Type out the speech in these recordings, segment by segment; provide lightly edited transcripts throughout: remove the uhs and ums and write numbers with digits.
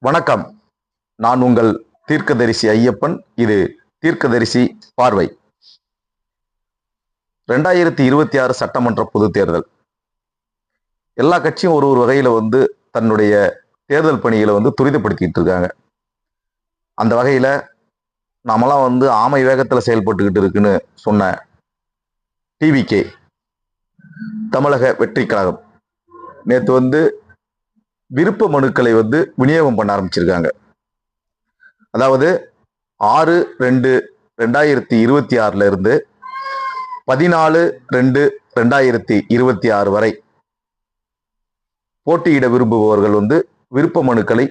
வணக்கம். நான் உங்கள் தீர்க்கதரிசி ஐயப்பன். இது தீர்க்கதரிசி பார்வை. 2026 சட்டமன்ற பொதுத் தேர்தல். எல்லா கட்சியும் ஒரு வகையில தன்னுடைய தேர்தல் பணிகளை துரிதப்படுத்திட்டு இருக்காங்க. அந்த வகையில நாமெல்லாம் ஆமை வேகத்துல செயல்பட்டுக்கிட்டு இருக்குன்னு சொன்ன டிவிகே தமிழக வெற்றி கழகம் நேத்து விருப்ப மனுக்களை விநியோகம் பண்ண ஆரம்பிச்சிருக்காங்க. அதாவது 6/2/2026 இருந்து 14/2/2026 வரை போட்டியிட விரும்புபவர்கள் விருப்ப மனுக்களை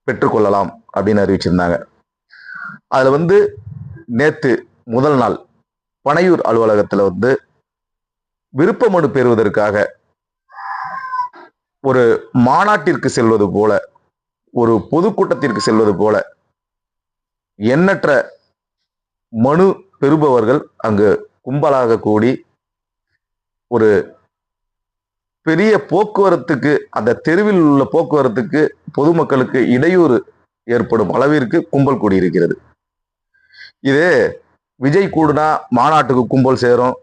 பெற்றுக்கொள்ளலாம் அப்படின்னு அறிவிச்சிருந்தாங்க. அதுல நேத்து முதல் நாள் பனையூர் அலுவலகத்துல விருப்ப மனு பெறுவதற்காக ஒரு மாநாட்டிற்கு செல்வது போல, ஒரு பொதுக்கூட்டத்திற்கு செல்வது போல எண்ணற்ற மனு பெறுபவர்கள் அங்கு கும்பலாக கூடி ஒரு பெரிய போக்குவரத்துக்கு, அந்த தெருவில் உள்ள போக்குவரத்துக்கு, பொதுமக்களுக்கு இடையூறு ஏற்படும் அளவிற்கு கும்பல் கூடியிருக்கிறது. இது விஜய் கூடுனா மாநாட்டுக்கு கும்பல் சேரும்,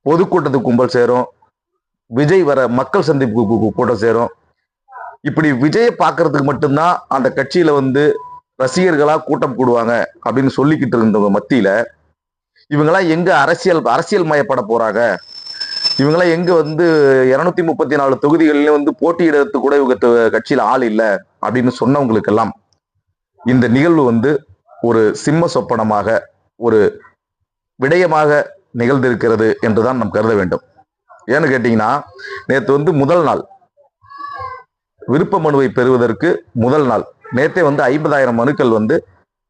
பொதுக்கூட்டத்துக்கு கும்பல் சேரும், விஜய் வர மக்கள் சந்திப்புக்கு கூட்டம் சேரும். இப்படி விஜயை பார்க்கறதுக்கு மட்டும்தான் அந்த கட்சியில ரசிகர்களா கூட்டம் கூடுவாங்க அப்படின்னு சொல்லிக்கிட்டு இருந்தவங்க மத்தியில இவங்கெல்லாம் எங்க அரசியல் மயப்பட போறாங்க, இவங்கெல்லாம் எங்க 234 தொகுதிகளிலும் போட்டியிடறதுக்கு கூட இவங்க கட்சியில ஆள் இல்லை அப்படின்னு சொன்னவங்களுக்கெல்லாம் இந்த நிகழ்வு ஒரு சிம்ம சொப்பனமாக, ஒரு விடயமாக நிகழ்ந்திருக்கிறது என்றுதான் நாம் கருத வேண்டும். ஏன்னு கேட்டீங்கன்னா, நேத்து முதல் நாள் விருப்ப மனுவை பெறுவதற்கு முதல் நாள் நேத்தே 50,000 மனுக்கள்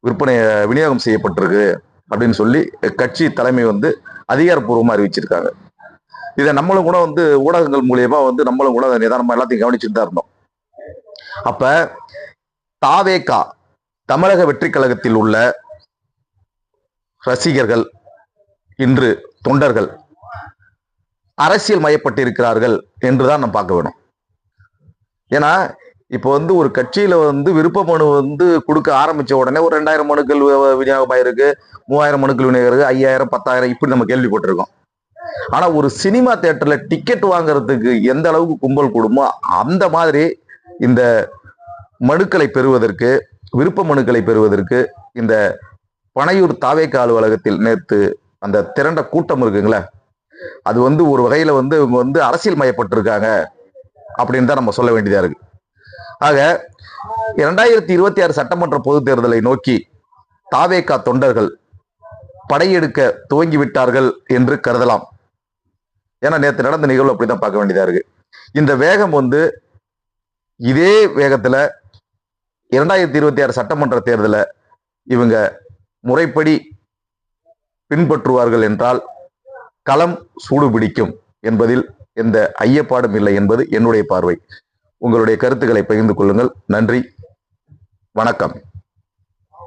விற்பனை விநியோகம் செய்யப்பட்டிருக்கு அப்படின்னு சொல்லி கட்சி தலைமை அதிகாரப்பூர்வமா அறிவிச்சிருக்காங்க. இதை நம்மளும் கூட ஊடகங்கள் மூலியமா நம்மளும் கூட நிதானமா எல்லாத்தையும் கவனிச்சுட்டு தான் இருந்தோம். அப்ப தாவேகா தமிழக வெற்றி கழகத்தில் உள்ள ரசிகர்கள், இன்று தொண்டர்கள் அரசியல் மயப்பட்டிருக்கிறார்கள் என்றுதான் நம்ம பார்க்க வேணும். ஏன்னா இப்போ ஒரு கட்சியில விருப்ப மனு கொடுக்க ஆரம்பிச்ச உடனே ஒரு 2000 மனுக்கள் விநியோகமாயிருக்கு, 3000 மனுக்கள் விநியோகம், 5000, 10,000 இப்படி நம்ம கேள்விப்பட்டிருக்கோம். ஆனா ஒரு சினிமா தியேட்டர்ல டிக்கெட் வாங்குறதுக்கு எந்த அளவுக்கு கும்பல் கூடுமோ அந்த மாதிரி இந்த மனுக்களை பெறுவதற்கு, விருப்ப மனுக்களை பெறுவதற்கு இந்த பனையூர் தாவேகா அலுவலகத்தில் நேத்து அந்த திரண்ட கூட்டம் இருக்குங்களே, அது ஒரு வகையில இவங்க அரசியல் மயப்பட்டிருக்காங்க அப்படின்னு தான் நம்ம சொல்ல வேண்டியதா இருக்கு. ஆக 2026 சட்டமன்ற பொதுத் தேர்தலை நோக்கி தாவேகா தொண்டர்கள் படையெடுக்க துவங்கி விட்டார்கள் என்று கருதலாம். ஏன்னா நேற்று நடந்த நிகழ்வு அப்படிதான் பார்க்க வேண்டியதா இருக்கு. இந்த வேகம் இதே வேகத்துல 2026 சட்டமன்ற தேர்தலை இவங்க முறைப்படி பின்பற்றுவார்கள் என்றால் களம் சூடுபிடிக்கும் என்பதில் எந்த ஐயப்பாடும் இல்லை என்பது என்னுடைய பார்வை. உங்களுடைய கருத்துக்களை பகிர்ந்து கொள்ளுங்கள். நன்றி, வணக்கம்.